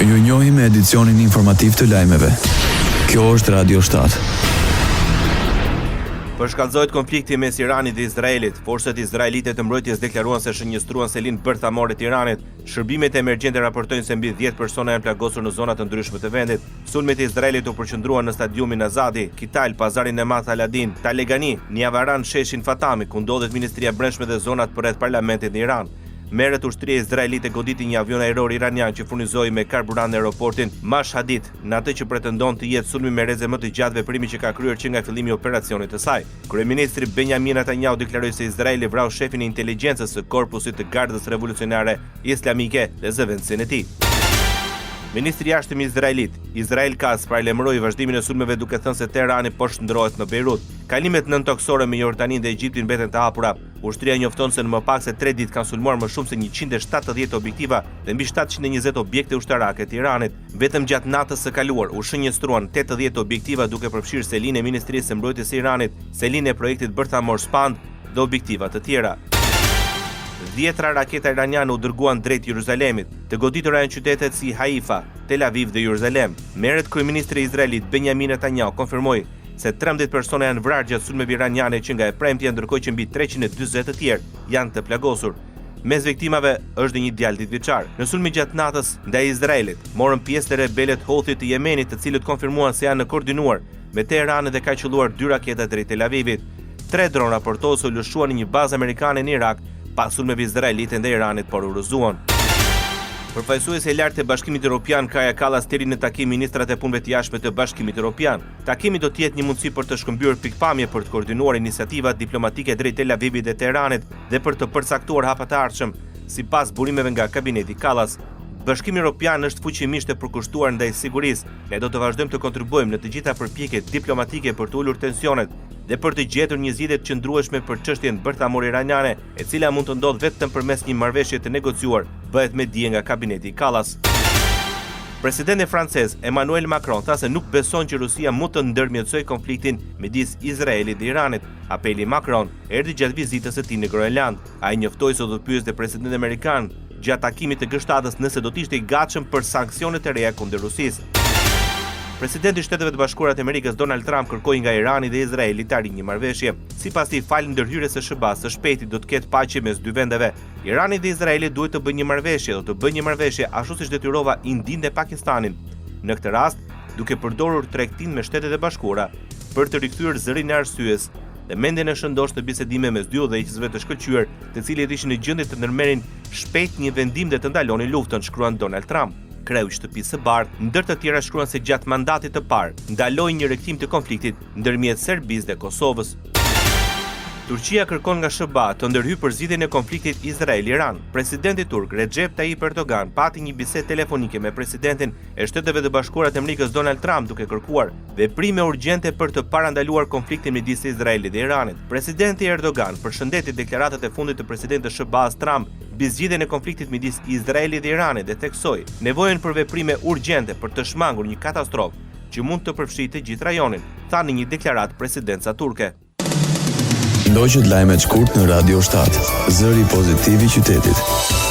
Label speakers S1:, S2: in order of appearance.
S1: Ju njohim me edicionin informativ të lajmeve. Kjo është Radio 7.
S2: Përshkallëzohet konflikti mes Iranit dhe Izraelit. Forcat izraelite të mbrojtjes deklaruan se shënjestruan selin bërthamore të Iranit. Shërbimet emergjente raportojnë se mbi 10 persona janë plagosur në zona të ndryshme të vendit. Sulmet e Izraelit u përqendruan në stadiumin Azadi, Kital, pazarin e Madh Aladin, Talegani, Niavaran, sheshin Fatami, ku ndodhet Ministria e Brendshme dhe zonat përreth parlamentit në Iran. Merret ushtria izraelite goditi një avion ajror iranian që furnizoi me karburant në aeroportin Mashhadit, në atë që pretendon të jetë sulmi me rreze më të gjatë veprimi që ka kryer që nga fillimi i operacionit të saj. Kryeministri Benjamin Netanyahu deklaroi se Izraeli vrau shefin e inteligjencës së korpusit të Gardës Revolucionare Islamike dhe zëvendësin e tij. Ministri i Jashtëm i Izraelit, Israel Katz, paralajmëroi vazhdimin e sulmeve duke thënë se Teherani po shndrohet në Beirut. Kalimet nëntoksore me Jordaninë dhe Egjiptin mbeten të hapura. Ushtria njofton se në më pak se 3 ditë kanë sulmuar më shumë se 170 objektiva dhe mbi 720 objekte ushtarake të Iranit. Vetëm gjatë natës së kaluar u shënjestruan 80 objektiva duke përfshirë selinë e Ministrisë së Mbrojtjes së Iranit, selinë e projektit bërthamor Spand dhe objektiva të tjera. 10 raketa iraniane u dërguan drejt Jeruzalemit, të goditura janë qytetet si Haifa, Tel Aviv dhe Jeruzalem. Merret kryeministri i Izraelit Benjamin Netanyahu konfirmoi se 13 persona janë vrarë gjatë sulmeve iraniane që nga e premtja, ndërkohë që mbi 340 të tjerë janë të plagosur. Mes viktimave është një djalë 10 vjeçar. Në sulmin gjatë natës ndaj Izraelit morën pjesë të rebelët Houthi të Yemenit, të cilët konfirmuan se janë koordinuar me Teheranin dhe ka qelluar 2 raketa drejt Tel Avivit. 3 dronë raportohet se u lëshuan në një bazë amerikane në Irak pas sulmeve izraelite ndaj Iranit, por u rrëzuan. Përfaqësuesi i lartë të Bashkimit Evropian Kaja Kallas deri në takim ministrat e punëve të jashtme të Bashkimit Evropian. Takimi do të jetë një mundësi për të shkëmbyer pikpamje për të koordinuar iniciativat diplomatike drejt Tel Avivit dhe Teheranit dhe për të përcaktuar hapa të ardhshëm. Sipas burimeve nga kabineti Kallas, Bashkimi Evropian është fuqimisht e përkushtuar ndaj sigurisë. Ne do të vazhdojmë të kontribuojmë në të gjitha përpjekjet diplomatike për të ulur tensionet dhe për të gjetur një zgjidhje të qëndrueshme për çështjen bërthamore iraniane, e cila mund të ndodhë vetëm përmes një marrëveshje të negociuar, bëhet me dije nga kabineti Kallas. Presidenti francez Emmanuel Macron tha se nuk beson që Rusia mund të ndërmjetësojë konfliktin midis Izraelit dhe Iranit. Apeli i Macron erdhi gjatë vizitës së tij në Groenland. Ai njoftoi se do të pyeste presidentin amerikan gjatë takimit të G7-s nëse do të ishte i gatshëm për sanksionet e reja kundër Rusisë. Presidenti i Shteteve të Bashkuara të Amerikës Donald Trump kërkoi nga Irani dhe Izraeli të arrijë një marrëveshje. Sipas tij, falë ndërhyrjes së SBA-s së shpejti do të ketë paqe mes dy vendeve. Irani dhe Izraeli duhet të bëjnë një marrëveshje, do të bëjnë një marrëveshje ashtu siç detyrova Indinë dhe Pakistanin. Në këtë rast, duke përdorur tregtinë me Shtetet e Bashkuara për të rikthyer zërin e arsyes dhe mendjen e shëndosh të bisedime mes dy udhëheqësve të shkëlqyer, të cilët ishin në gjendje të ndërmerrin shpejt një vendim dhe të ndalonin luftën, shkruan Donald Trump. Kreu i Shtëpisë së Bardhë, ndër të tjera, shkruan se gjatë mandatit të parë ndaloi një rikthim të konfliktit ndërmjet Serbisë dhe Kosovës. Turqia kërkon nga SBA të ndërhyjë për zgjidhjen e konfliktit Izrael-Iran. Presidenti turk Recep Tayyip Erdogan pati një bisedë telefonike me presidentin e Shteteve të Bashkuara të Amerikës Donald Trump duke kërkuar veprime urgjente për të parandaluar konfliktin midis Izraelit dhe Iranit. Presidenti Erdogan përshëndeti deklaratat e fundit të presidentit të SBA-s Trump mbi zgjidhjen e konfliktit midis Izraelit dhe Iranit dhe theksoi nevojën për veprime urgjente për të shmangur një katastrofë që mund të përfshijë të gjithë rajonin, tha në një deklaratë presidenca turke.
S1: Ndoqët lajmet shkurt në Radio 7, zëri pozitiv i qytetit.